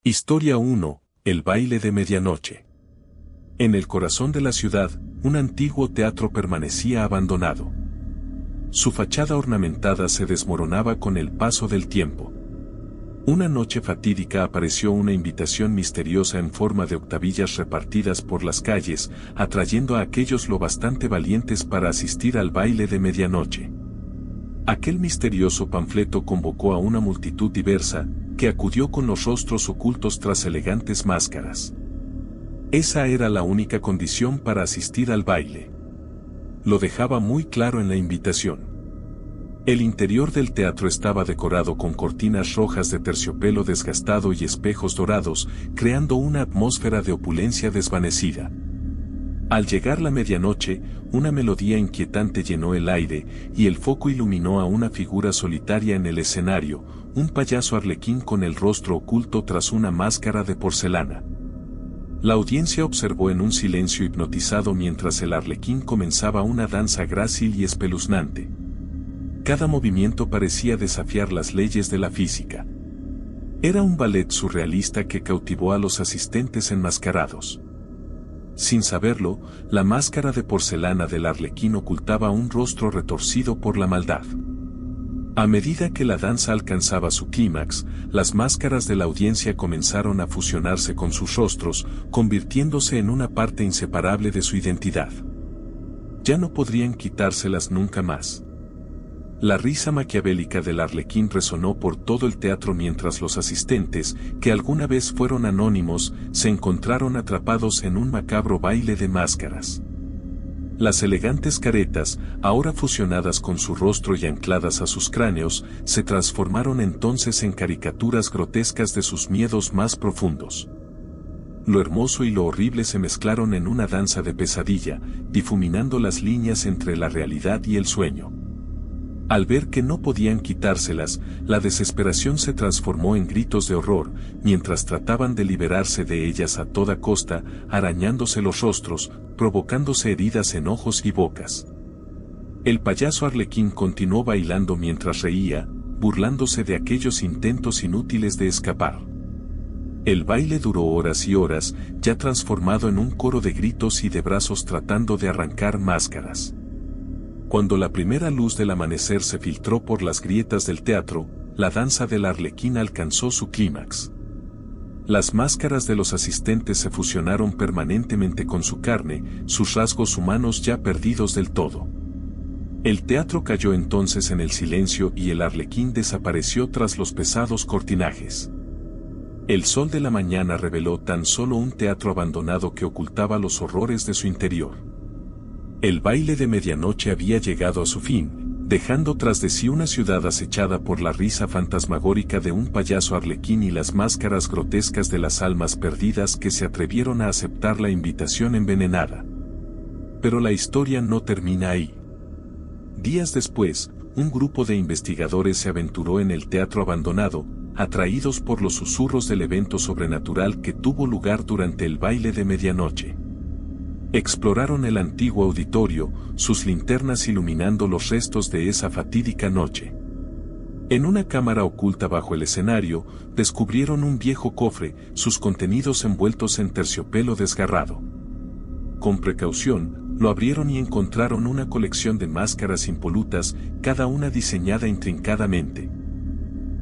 Historia 1. El baile de medianoche. En el corazón de la ciudad, un antiguo teatro permanecía abandonado. Su fachada ornamentada se desmoronaba con el paso del tiempo. Una noche fatídica apareció una invitación misteriosa en forma de octavillas repartidas por las calles, atrayendo a aquellos lo bastante valientes para asistir al baile de medianoche. Aquel misterioso panfleto convocó a una multitud diversa, que acudió con los rostros ocultos tras elegantes máscaras. Esa era la única condición para asistir al baile. Lo dejaba muy claro en la invitación. El interior del teatro estaba decorado con cortinas rojas de terciopelo desgastado y espejos dorados, creando una atmósfera de opulencia desvanecida. Al llegar la medianoche, una melodía inquietante llenó el aire, y el foco iluminó a una figura solitaria en el escenario, un payaso arlequín con el rostro oculto tras una máscara de porcelana. La audiencia observó en un silencio hipnotizado mientras el arlequín comenzaba una danza grácil y espeluznante. Cada movimiento parecía desafiar las leyes de la física. Era un ballet surrealista que cautivó a los asistentes enmascarados. Sin saberlo, la máscara de porcelana del arlequín ocultaba un rostro retorcido por la maldad. A medida que la danza alcanzaba su clímax, las máscaras de la audiencia comenzaron a fusionarse con sus rostros, convirtiéndose en una parte inseparable de su identidad. Ya no podrían quitárselas nunca más. La risa maquiavélica del arlequín resonó por todo el teatro mientras los asistentes, que alguna vez fueron anónimos, se encontraron atrapados en un macabro baile de máscaras. Las elegantes caretas, ahora fusionadas con su rostro y ancladas a sus cráneos, se transformaron entonces en caricaturas grotescas de sus miedos más profundos. Lo hermoso y lo horrible se mezclaron en una danza de pesadilla, difuminando las líneas entre la realidad y el sueño. Al ver que no podían quitárselas, la desesperación se transformó en gritos de horror, mientras trataban de liberarse de ellas a toda costa, arañándose los rostros, provocándose heridas en ojos y bocas. El payaso arlequín continuó bailando mientras reía, burlándose de aquellos intentos inútiles de escapar. El baile duró horas y horas, ya transformado en un coro de gritos y de brazos tratando de arrancar máscaras. Cuando la primera luz del amanecer se filtró por las grietas del teatro, la danza del arlequín alcanzó su clímax. Las máscaras de los asistentes se fusionaron permanentemente con su carne, sus rasgos humanos ya perdidos del todo. El teatro cayó entonces en el silencio y el arlequín desapareció tras los pesados cortinajes. El sol de la mañana reveló tan solo un teatro abandonado que ocultaba los horrores de su interior. El baile de medianoche había llegado a su fin, dejando tras de sí una ciudad acechada por la risa fantasmagórica de un payaso arlequín y las máscaras grotescas de las almas perdidas que se atrevieron a aceptar la invitación envenenada. Pero la historia no termina ahí. Días después, un grupo de investigadores se aventuró en el teatro abandonado, atraídos por los susurros del evento sobrenatural que tuvo lugar durante el baile de medianoche. Exploraron el antiguo auditorio, sus linternas iluminando los restos de esa fatídica noche. En una cámara oculta bajo el escenario, descubrieron un viejo cofre, sus contenidos envueltos en terciopelo desgarrado. Con precaución, lo abrieron y encontraron una colección de máscaras impolutas, cada una diseñada intrincadamente.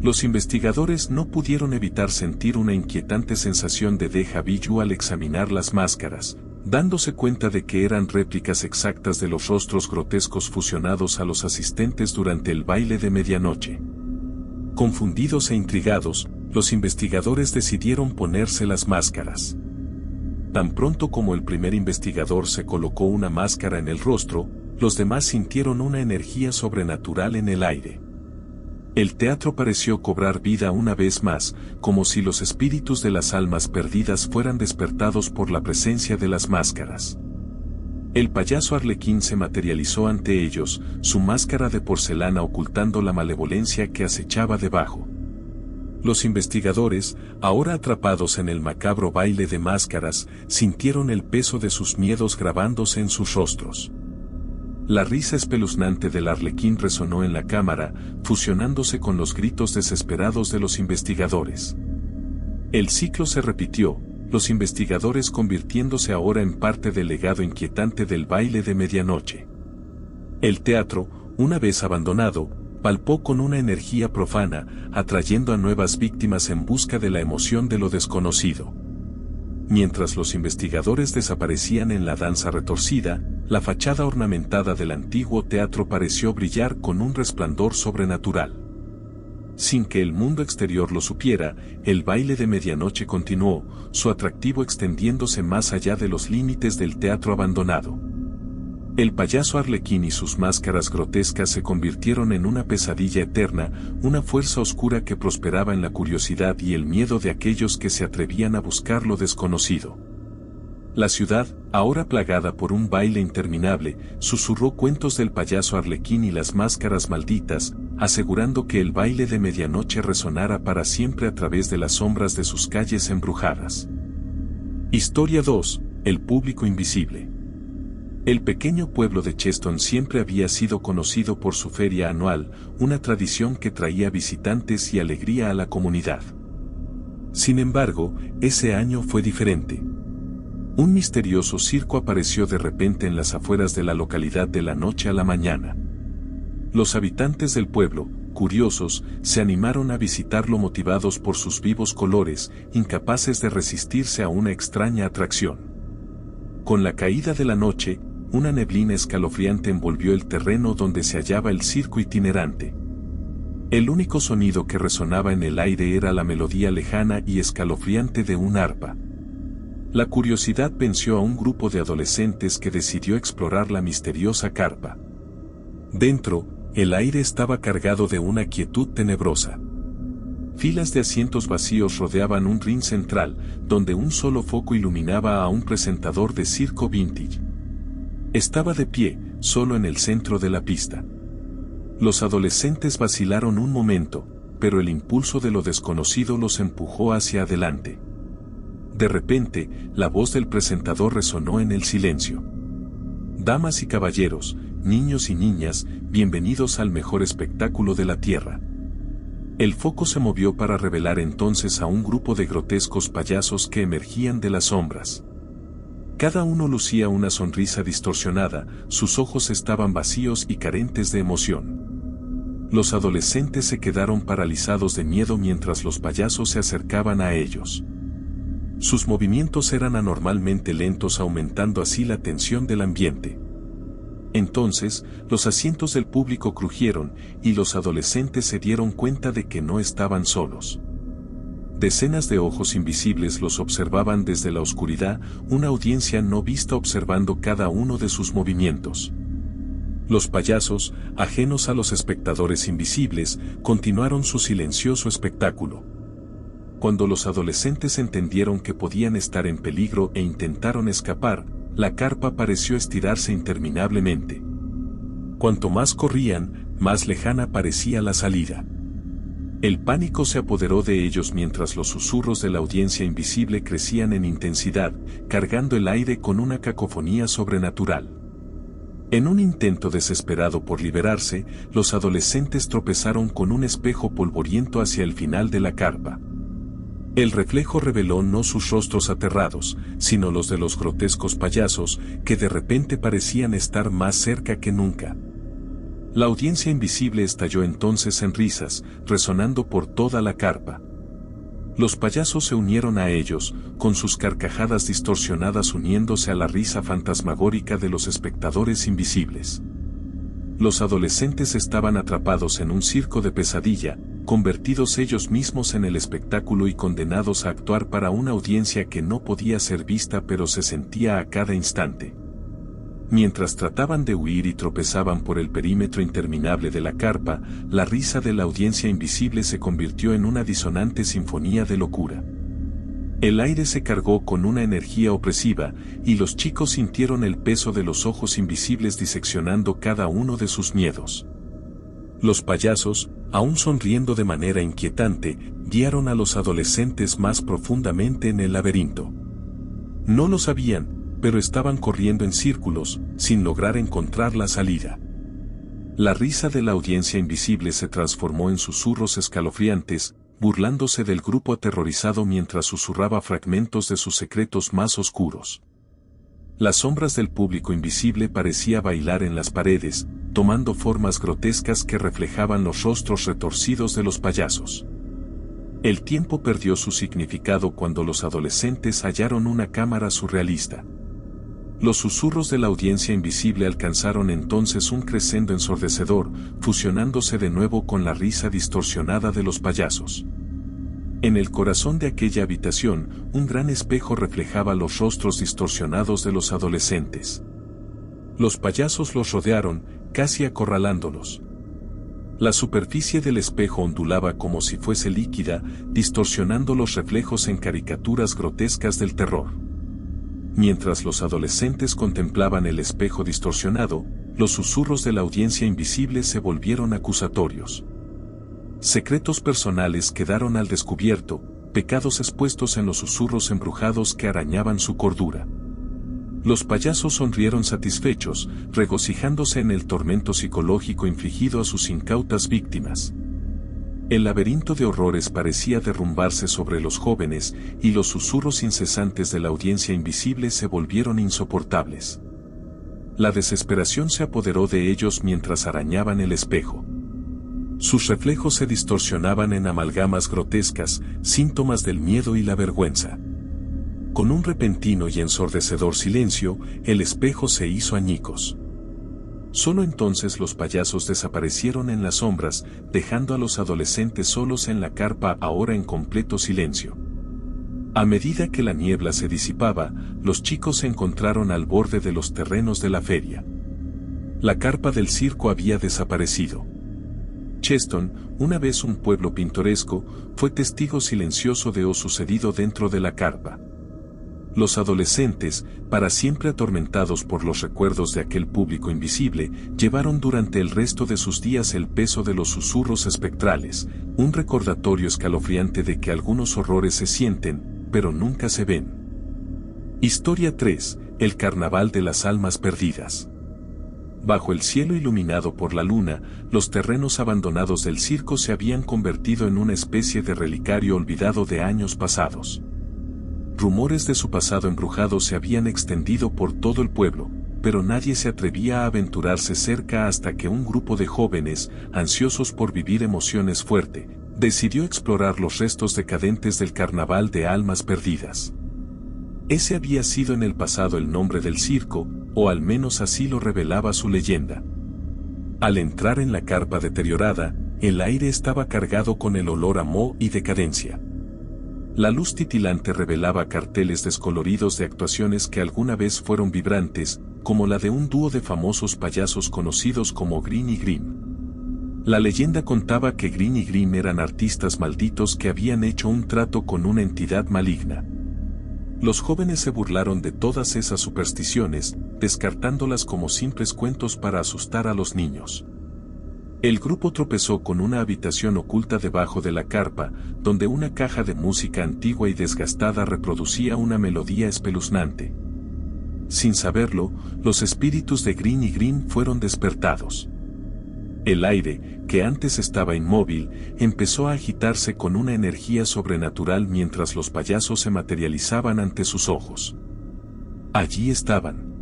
Los investigadores no pudieron evitar sentir una inquietante sensación de déjà vu al examinar las máscaras, dándose cuenta de que eran réplicas exactas de los rostros grotescos fusionados a los asistentes durante el baile de medianoche. Confundidos e intrigados, los investigadores decidieron ponerse las máscaras. Tan pronto como el primer investigador se colocó una máscara en el rostro, los demás sintieron una energía sobrenatural en el aire. El teatro pareció cobrar vida una vez más, como si los espíritus de las almas perdidas fueran despertados por la presencia de las máscaras. El payaso arlequín se materializó ante ellos, su máscara de porcelana ocultando la malevolencia que acechaba debajo. Los investigadores, ahora atrapados en el macabro baile de máscaras, sintieron el peso de sus miedos grabándose en sus rostros. La risa espeluznante del arlequín resonó en la cámara, fusionándose con los gritos desesperados de los investigadores. El ciclo se repitió, los investigadores convirtiéndose ahora en parte del legado inquietante del baile de medianoche. El teatro, una vez abandonado, palpó con una energía profana, atrayendo a nuevas víctimas en busca de la emoción de lo desconocido. Mientras los investigadores desaparecían en la danza retorcida, la fachada ornamentada del antiguo teatro pareció brillar con un resplandor sobrenatural. Sin que el mundo exterior lo supiera, el baile de medianoche continuó, su atractivo extendiéndose más allá de los límites del teatro abandonado. El payaso Arlequín y sus máscaras grotescas se convirtieron en una pesadilla eterna, una fuerza oscura que prosperaba en la curiosidad y el miedo de aquellos que se atrevían a buscar lo desconocido. La ciudad, ahora plagada por un baile interminable, susurró cuentos del payaso Arlequín y las máscaras malditas, asegurando que el baile de medianoche resonara para siempre a través de las sombras de sus calles embrujadas. Historia 2. El público invisible. El pequeño pueblo de Cheston siempre había sido conocido por su feria anual, una tradición que traía visitantes y alegría a la comunidad. Sin embargo, ese año fue diferente. Un misterioso circo apareció de repente en las afueras de la localidad de la noche a la mañana. Los habitantes del pueblo, curiosos, se animaron a visitarlo motivados por sus vivos colores, incapaces de resistirse a una extraña atracción. Con la caída de la noche, una neblina escalofriante envolvió el terreno donde se hallaba el circo itinerante. El único sonido que resonaba en el aire era la melodía lejana y escalofriante de un arpa. La curiosidad venció a un grupo de adolescentes que decidió explorar la misteriosa carpa. Dentro, el aire estaba cargado de una quietud tenebrosa. Filas de asientos vacíos rodeaban un ring central, donde un solo foco iluminaba a un presentador de circo vintage. Estaba de pie, solo en el centro de la pista. Los adolescentes vacilaron un momento, pero el impulso de lo desconocido los empujó hacia adelante. De repente, la voz del presentador resonó en el silencio. Damas y caballeros, niños y niñas, bienvenidos al mejor espectáculo de la Tierra. El foco se movió para revelar entonces a un grupo de grotescos payasos que emergían de las sombras. Cada uno lucía una sonrisa distorsionada, sus ojos estaban vacíos y carentes de emoción. Los adolescentes se quedaron paralizados de miedo mientras los payasos se acercaban a ellos. Sus movimientos eran anormalmente lentos, aumentando así la tensión del ambiente. Entonces, los asientos del público crujieron, y los adolescentes se dieron cuenta de que no estaban solos. Decenas de ojos invisibles los observaban desde la oscuridad, una audiencia no vista observando cada uno de sus movimientos. Los payasos, ajenos a los espectadores invisibles, continuaron su silencioso espectáculo. Cuando los adolescentes entendieron que podían estar en peligro e intentaron escapar, la carpa pareció estirarse interminablemente. Cuanto más corrían, más lejana parecía la salida. El pánico se apoderó de ellos mientras los susurros de la audiencia invisible crecían en intensidad, cargando el aire con una cacofonía sobrenatural. En un intento desesperado por liberarse, los adolescentes tropezaron con un espejo polvoriento hacia el final de la carpa. El reflejo reveló no sus rostros aterrados, sino los de los grotescos payasos, que de repente parecían estar más cerca que nunca. La audiencia invisible estalló entonces en risas, resonando por toda la carpa. Los payasos se unieron a ellos, con sus carcajadas distorsionadas uniéndose a la risa fantasmagórica de los espectadores invisibles. Los adolescentes estaban atrapados en un circo de pesadilla, convertidos ellos mismos en el espectáculo y condenados a actuar para una audiencia que no podía ser vista pero se sentía a cada instante. Mientras trataban de huir y tropezaban por el perímetro interminable de la carpa, la risa de la audiencia invisible se convirtió en una disonante sinfonía de locura. El aire se cargó con una energía opresiva, y los chicos sintieron el peso de los ojos invisibles diseccionando cada uno de sus miedos. Los payasos, aún sonriendo de manera inquietante, guiaron a los adolescentes más profundamente en el laberinto. No lo sabían, pero estaban corriendo en círculos, sin lograr encontrar la salida. La risa de la audiencia invisible se transformó en susurros escalofriantes, burlándose del grupo aterrorizado mientras susurraba fragmentos de sus secretos más oscuros. Las sombras del público invisible parecía bailar en las paredes, tomando formas grotescas que reflejaban los rostros retorcidos de los payasos. El tiempo perdió su significado cuando los adolescentes hallaron una cámara surrealista. Los susurros de la audiencia invisible alcanzaron entonces un crescendo ensordecedor, fusionándose de nuevo con la risa distorsionada de los payasos. En el corazón de aquella habitación, un gran espejo reflejaba los rostros distorsionados de los adolescentes. Los payasos los rodearon, casi acorralándolos. La superficie del espejo ondulaba como si fuese líquida, distorsionando los reflejos en caricaturas grotescas del terror. Mientras los adolescentes contemplaban el espejo distorsionado, los susurros de la audiencia invisible se volvieron acusatorios. Secretos personales quedaron al descubierto, pecados expuestos en los susurros embrujados que arañaban su cordura. Los payasos sonrieron satisfechos, regocijándose en el tormento psicológico infligido a sus incautas víctimas. El laberinto de horrores parecía derrumbarse sobre los jóvenes, y los susurros incesantes de la audiencia invisible se volvieron insoportables. La desesperación se apoderó de ellos mientras arañaban el espejo. Sus reflejos se distorsionaban en amalgamas grotescas, síntomas del miedo y la vergüenza. Con un repentino y ensordecedor silencio, el espejo se hizo añicos. Solo entonces los payasos desaparecieron en las sombras, dejando a los adolescentes solos en la carpa ahora en completo silencio. A medida que la niebla se disipaba, los chicos se encontraron al borde de los terrenos de la feria. La carpa del circo había desaparecido. Cheston, una vez un pueblo pintoresco, fue testigo silencioso de lo sucedido dentro de la carpa. Los adolescentes, para siempre atormentados por los recuerdos de aquel público invisible, llevaron durante el resto de sus días el peso de los susurros espectrales, un recordatorio escalofriante de que algunos horrores se sienten, pero nunca se ven. Historia 3: El Carnaval de las Almas Perdidas. Bajo el cielo iluminado por la luna, los terrenos abandonados del circo se habían convertido en una especie de relicario olvidado de años pasados. Rumores de su pasado embrujado se habían extendido por todo el pueblo, pero nadie se atrevía a aventurarse cerca hasta que un grupo de jóvenes, ansiosos por vivir emociones fuertes, decidió explorar los restos decadentes del Carnaval de Almas Perdidas. Ese había sido en el pasado el nombre del circo, o al menos así lo revelaba su leyenda. Al entrar en la carpa deteriorada, el aire estaba cargado con el olor a moho y decadencia. La luz titilante revelaba carteles descoloridos de actuaciones que alguna vez fueron vibrantes, como la de un dúo de famosos payasos conocidos como Grin y Grim. La leyenda contaba que Grin y Grim eran artistas malditos que habían hecho un trato con una entidad maligna. Los jóvenes se burlaron de todas esas supersticiones, descartándolas como simples cuentos para asustar a los niños. El grupo tropezó con una habitación oculta debajo de la carpa, donde una caja de música antigua y desgastada reproducía una melodía espeluznante. Sin saberlo, los espíritus de Grin y Grim fueron despertados. El aire, que antes estaba inmóvil, empezó a agitarse con una energía sobrenatural mientras los payasos se materializaban ante sus ojos. Allí estaban.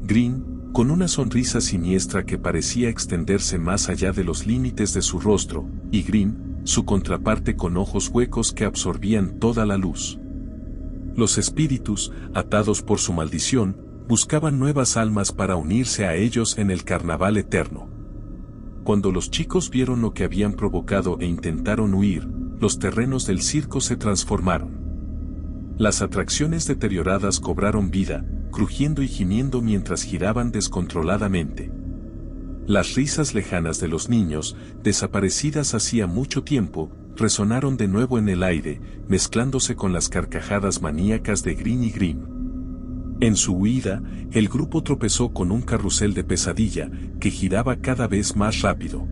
Grin, con una sonrisa siniestra que parecía extenderse más allá de los límites de su rostro, y Grim, su contraparte con ojos huecos que absorbían toda la luz. Los espíritus, atados por su maldición, buscaban nuevas almas para unirse a ellos en el carnaval eterno. Cuando los chicos vieron lo que habían provocado e intentaron huir, los terrenos del circo se transformaron. Las atracciones deterioradas cobraron vida, crujiendo y gimiendo mientras giraban descontroladamente. Las risas lejanas de los niños, desaparecidas hacía mucho tiempo, resonaron de nuevo en el aire, mezclándose con las carcajadas maníacas de Grin y Grim. En su huida, el grupo tropezó con un carrusel de pesadilla, que giraba cada vez más rápido.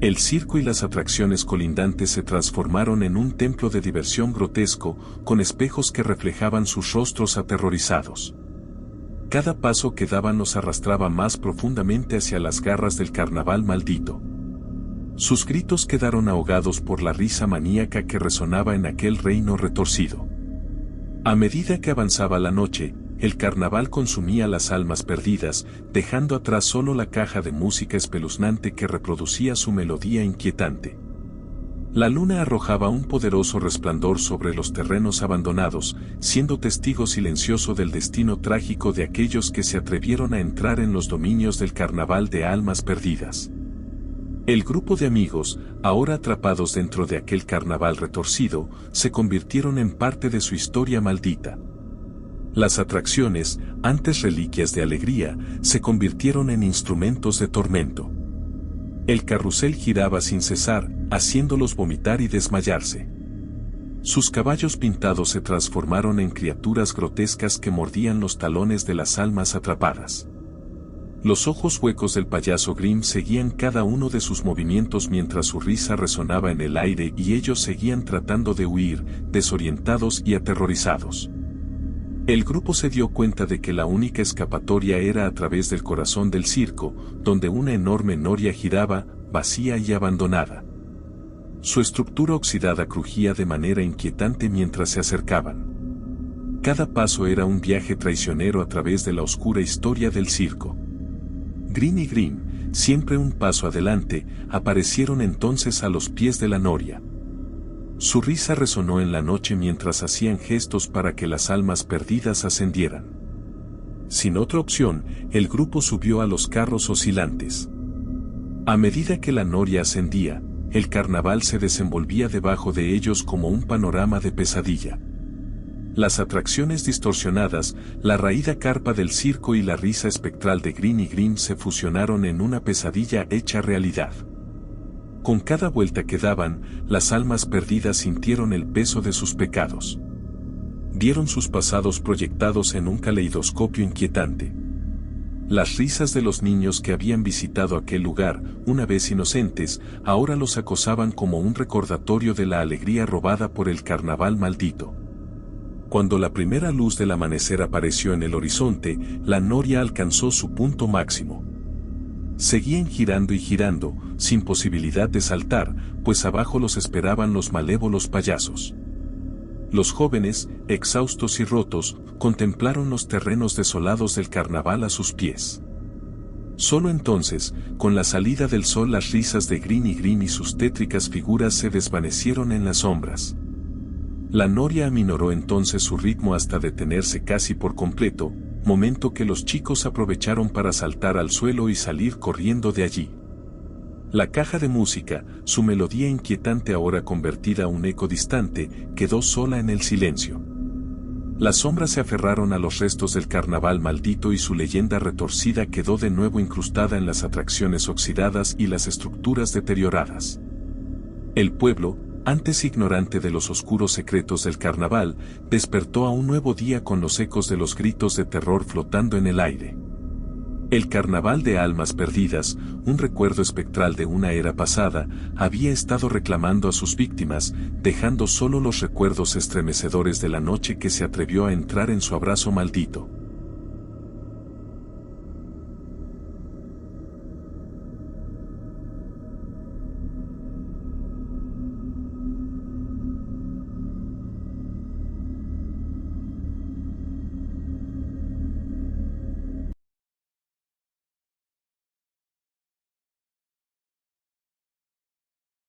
El circo y las atracciones colindantes se transformaron en un templo de diversión grotesco, con espejos que reflejaban sus rostros aterrorizados. Cada paso que daban los arrastraba más profundamente hacia las garras del carnaval maldito. Sus gritos quedaron ahogados por la risa maníaca que resonaba en aquel reino retorcido. A medida que avanzaba la noche, el carnaval consumía las almas perdidas, dejando atrás solo la caja de música espeluznante que reproducía su melodía inquietante. La luna arrojaba un poderoso resplandor sobre los terrenos abandonados, siendo testigo silencioso del destino trágico de aquellos que se atrevieron a entrar en los dominios del carnaval de almas perdidas. El grupo de amigos, ahora atrapados dentro de aquel carnaval retorcido, se convirtieron en parte de su historia maldita. Las atracciones, antes reliquias de alegría, se convirtieron en instrumentos de tormento. El carrusel giraba sin cesar, haciéndolos vomitar y desmayarse. Sus caballos pintados se transformaron en criaturas grotescas que mordían los talones de las almas atrapadas. Los ojos huecos del payaso Grimm seguían cada uno de sus movimientos mientras su risa resonaba en el aire y ellos seguían tratando de huir, desorientados y aterrorizados. El grupo se dio cuenta de que la única escapatoria era a través del corazón del circo, donde una enorme noria giraba, vacía y abandonada. Su estructura oxidada crujía de manera inquietante mientras se acercaban. Cada paso era un viaje traicionero a través de la oscura historia del circo. Grin y Grimm, siempre un paso adelante, aparecieron entonces a los pies de la noria. Su risa resonó en la noche mientras hacían gestos para que las almas perdidas ascendieran. Sin otra opción, el grupo subió a los carros oscilantes. A medida que la noria ascendía, el carnaval se desenvolvía debajo de ellos como un panorama de pesadilla. Las atracciones distorsionadas, la raída carpa del circo y la risa espectral de Grin y Grimm se fusionaron en una pesadilla hecha realidad. Con cada vuelta que daban, las almas perdidas sintieron el peso de sus pecados. Vieron sus pasados proyectados en un caleidoscopio inquietante. Las risas de los niños que habían visitado aquel lugar, una vez inocentes, ahora los acosaban como un recordatorio de la alegría robada por el carnaval maldito. Cuando la primera luz del amanecer apareció en el horizonte, la noria alcanzó su punto máximo. Seguían girando y girando, sin posibilidad de saltar, pues abajo los esperaban los malévolos payasos. Los jóvenes, exhaustos y rotos, contemplaron los terrenos desolados del carnaval a sus pies. Solo entonces, con la salida del sol, las risas de Grin y Grimm y sus tétricas figuras se desvanecieron en las sombras. La noria aminoró entonces su ritmo hasta detenerse casi por completo, momento que los chicos aprovecharon para saltar al suelo y salir corriendo de allí. La caja de música, su melodía inquietante ahora convertida a un eco distante, quedó sola en el silencio. Las sombras se aferraron a los restos del carnaval maldito y su leyenda retorcida quedó de nuevo incrustada en las atracciones oxidadas y las estructuras deterioradas. El pueblo, antes ignorante de los oscuros secretos del carnaval, despertó a un nuevo día con los ecos de los gritos de terror flotando en el aire. El carnaval de almas perdidas, un recuerdo espectral de una era pasada, había estado reclamando a sus víctimas, dejando solo los recuerdos estremecedores de la noche que se atrevió a entrar en su abrazo maldito.